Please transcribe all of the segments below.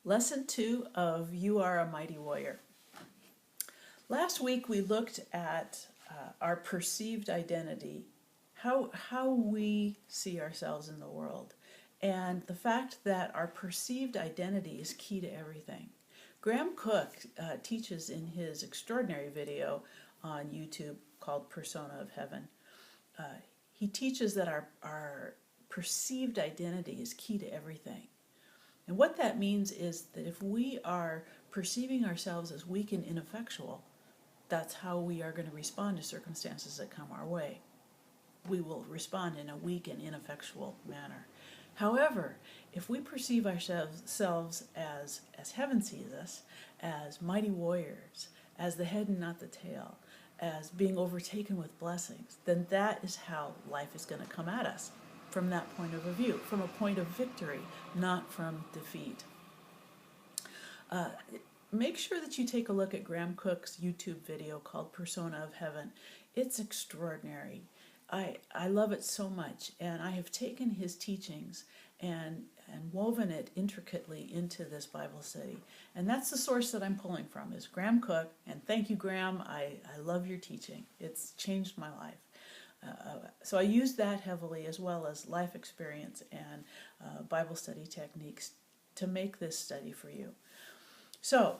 Lesson 2 of You Are a Mighty Warrior. Last week we looked at our perceived identity, how we see ourselves in the world, and the fact that our perceived identity is key to everything. Graham Cook teaches in his extraordinary video on YouTube called Persona of Heaven. He teaches that our perceived identity is key to everything. And what that means is that if we are perceiving ourselves as weak and ineffectual, that's how we are going to respond to circumstances that come our way. We will respond in a weak and ineffectual manner. However, if we perceive ourselves as heaven sees us, as mighty warriors, as the head and not the tail, as being overtaken with blessings, then that is how life is going to come at us. From that point of view, from a point of victory, not from defeat. Make sure that you take a look at Graham Cook's YouTube video called Persona of Heaven. It's extraordinary. I love it so much, and I have taken his teachings and woven it intricately into this Bible study. And that's the source that I'm pulling from, is Graham Cook. And thank you, Graham. I love your teaching. It's changed my life. So I use that heavily, as well as life experience and Bible study techniques to make this study for you. So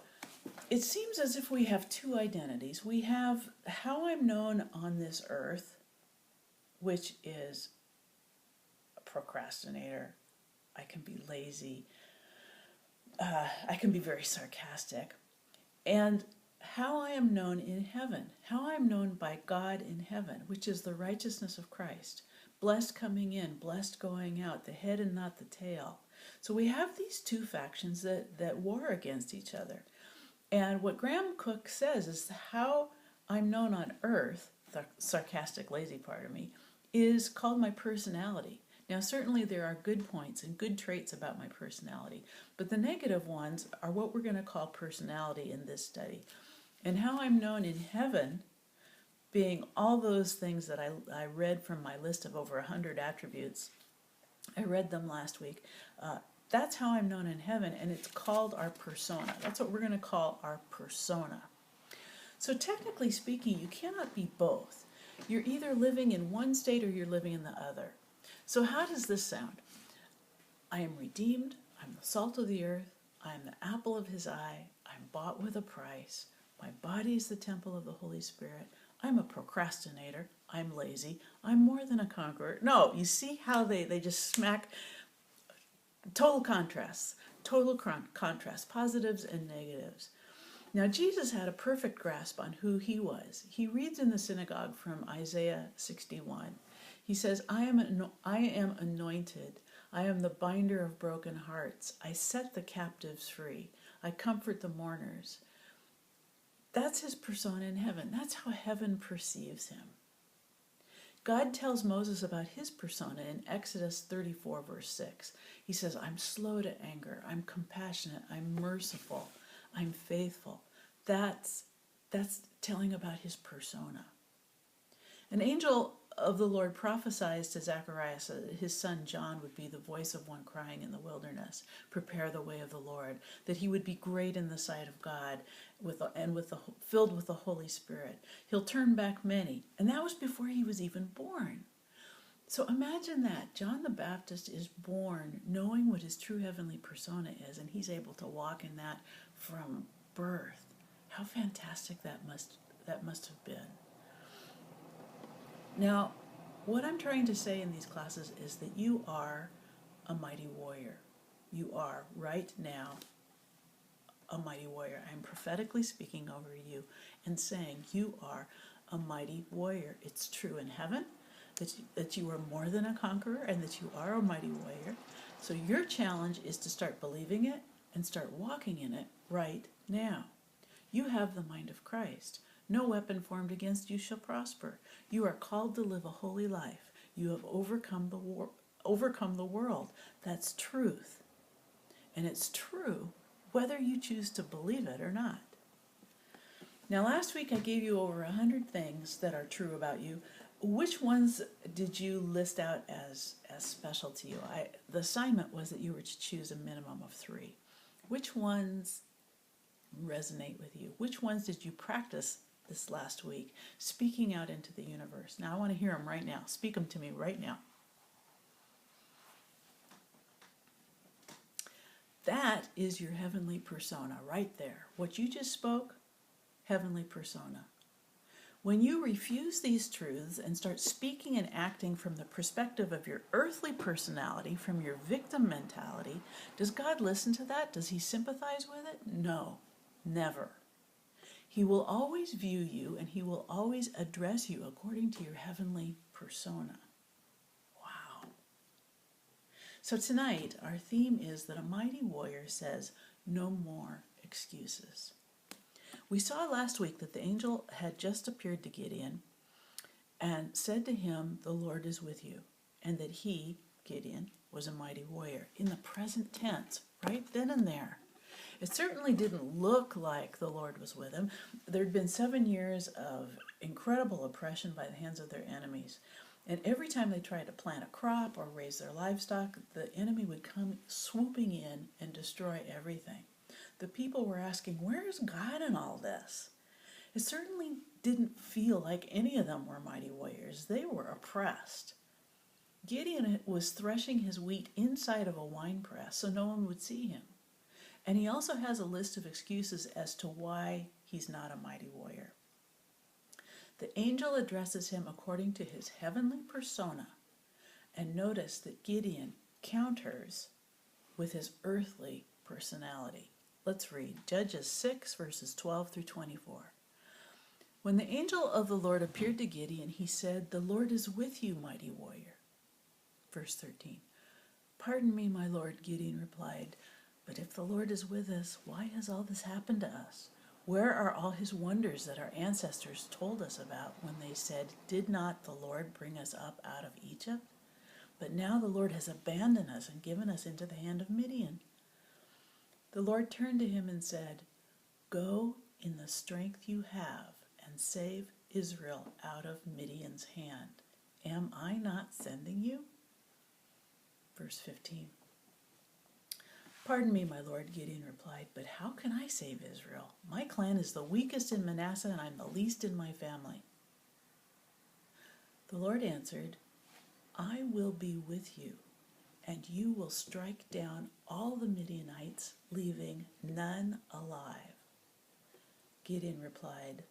it seems as if we have two identities. We have how I'm known on this earth, which is a procrastinator. I can be lazy. I can be very sarcastic. And how I am known in heaven, how I am known by God in heaven, which is the righteousness of Christ, blessed coming in, blessed going out, the head and not the tail. So we have these two factions that war against each other. And what Graham Cook says is how I'm known on earth, the sarcastic, lazy part of me, is called my personality. Now, certainly there are good points and good traits about my personality, but the negative ones are what we're going to call personality in this study. And how I'm known in heaven, being all those things that I read from my list of over 100 attributes. I read them last week. That's how I'm known in heaven, and it's called our persona. That's what we're going to call our persona. So technically speaking, you cannot be both. You're either living in one state or you're living in the other. So how does this sound? I am redeemed. I'm the salt of the earth. I am the apple of his eye. I'm bought with a price. My body is the temple of the Holy Spirit. I'm a procrastinator. I'm lazy. I'm more than a conqueror. No, you see how they just smack total contrasts, positives and negatives. Now, Jesus had a perfect grasp on who he was. He reads in the synagogue from Isaiah 61. He says, I am anointed. I am the binder of broken hearts. I set the captives free. I comfort the mourners. That's his persona in heaven. That's how heaven perceives him. God tells Moses about his persona in Exodus 34, verse 6. He says, I'm slow to anger. I'm compassionate. I'm merciful. I'm faithful. That's telling about his persona. An angel of the Lord prophesies to Zacharias that his son John would be the voice of one crying in the wilderness, prepare the way of the Lord, that he would be great in the sight of God filled with the Holy Spirit. He'll turn back many. And that was before he was even born. So imagine that. John the Baptist is born knowing what his true heavenly persona is, and he's able to walk in that from birth. How fantastic that must have been. Now, what I'm trying to say in these classes is that you are a mighty warrior. You are right now a mighty warrior. I'm prophetically speaking over you and saying you are a mighty warrior. It's true in heaven that you are more than a conqueror and that you are a mighty warrior. So your challenge is to start believing it and start walking in it right now. You have the mind of Christ. No weapon formed against you shall prosper. You are called to live a holy life. You have overcome the world. That's truth. And it's true whether you choose to believe it or not. Now, last week I gave you over 100 things that are true about you. Which ones did you list out as special to you? The assignment was that you were to choose a minimum of 3. Which ones resonate with you? Which ones did you practice this last week, speaking out into the universe? Now I want to hear them right now. Speak them to me right now. That is your heavenly persona right there. What you just spoke, heavenly persona. When you refuse these truths and start speaking and acting from the perspective of your earthly personality, from your victim mentality, does God listen to that? Does he sympathize with it? No, never. He will always view you and he will always address you according to your heavenly persona. Wow. So tonight, our theme is that a mighty warrior says, no more excuses. We saw last week that the angel had just appeared to Gideon and said to him, the Lord is with you, and that he, Gideon, was a mighty warrior in the present tense, right then and there. It certainly didn't look like the Lord was with him. There'd been 7 years of incredible oppression by the hands of their enemies. And every time they tried to plant a crop or raise their livestock, the enemy would come swooping in and destroy everything. The people were asking, where is God in all this? It certainly didn't feel like any of them were mighty warriors. They were oppressed. Gideon was threshing his wheat inside of a wine press so no one would see him. And he also has a list of excuses as to why he's not a mighty warrior. The angel addresses him according to his heavenly persona. And notice that Gideon counters with his earthly personality. Let's read Judges 6, verses 12 through 24. When the angel of the Lord appeared to Gideon, he said, the Lord is with you, mighty warrior. Verse 13. Pardon me, my Lord, Gideon replied, but if the Lord is with us, why has all this happened to us? Where are all his wonders that our ancestors told us about when they said, did not the Lord bring us up out of Egypt? But now the Lord has abandoned us and given us into the hand of Midian. The Lord turned to him and said, go in the strength you have and save Israel out of Midian's hand. Am I not sending you? Verse 15. Pardon me, my Lord, Gideon replied, but how can I save Israel? My clan is the weakest in Manasseh and I'm the least in my family. The Lord answered, I will be with you, and you will strike down all the Midianites, leaving none alive. Gideon replied,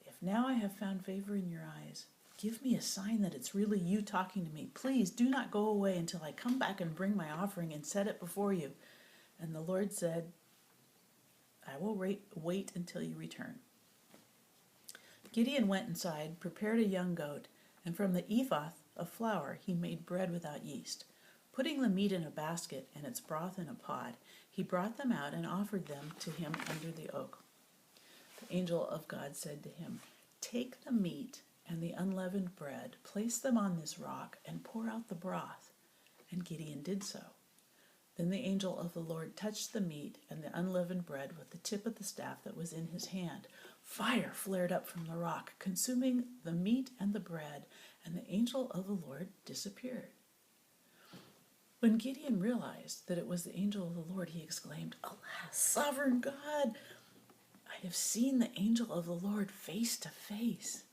if now I have found favor in your eyes, give me a sign that it's really you talking to me. Please do not go away until I come back and bring my offering and set it before you. And the Lord said, I will wait until you return. Gideon went inside, prepared a young goat, and from the ephah of flour he made bread without yeast. Putting the meat in a basket and its broth in a pot, he brought them out and offered them to him under the oak. The angel of God said to him, take the meat and the unleavened bread, place them on this rock, and pour out the broth. And Gideon did so. Then the angel of the Lord touched the meat and the unleavened bread with the tip of the staff that was in his hand. Fire flared up from the rock, consuming the meat and the bread, and the angel of the Lord disappeared. When Gideon realized that it was the angel of the Lord, he exclaimed, alas, sovereign God, I have seen the angel of the Lord face to face.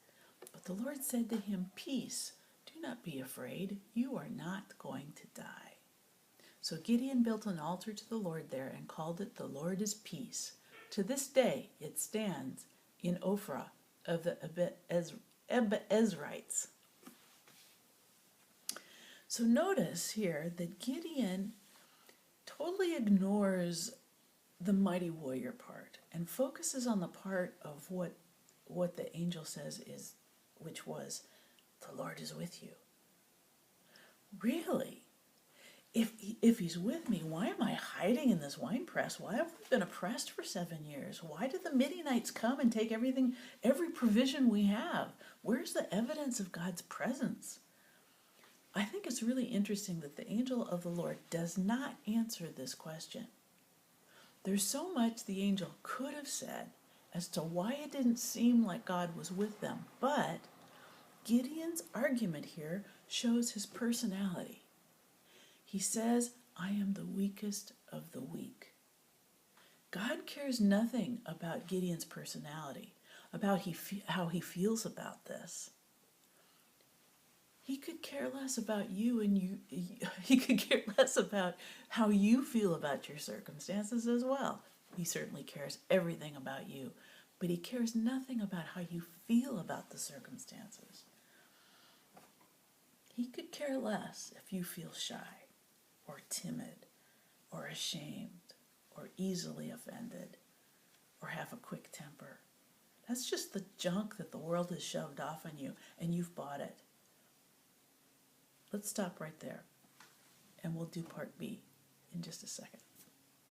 But the Lord said to him, peace, do not be afraid, you are not going to die. So Gideon built an altar to the Lord there and called it, the Lord is Peace. To this day it stands in Ophrah of the Ezrites. So notice here that Gideon totally ignores the mighty warrior part and focuses on the part of what the angel says is, which was, the Lord is with you. Really? If he's with me, why am I hiding in this wine press? Why have we been oppressed for 7 years? Why did the Midianites come and take everything, every provision we have? Where's the evidence of God's presence? I think it's really interesting that the angel of the Lord does not answer this question. There's so much the angel could have said as to why it didn't seem like God was with them, but Gideon's argument here shows his personality. He says, I am the weakest of the weak. God cares nothing about Gideon's personality, about how he feels about this. He could care less about you, and he could care less about how you feel about your circumstances as well. He certainly cares everything about you, but he cares nothing about how you feel about the circumstances. He could care less if you feel shy or timid or ashamed or easily offended or have a quick temper. That's just the junk that the world has shoved off on you, and you've bought it. Let's stop right there, and we'll do part B in just a second.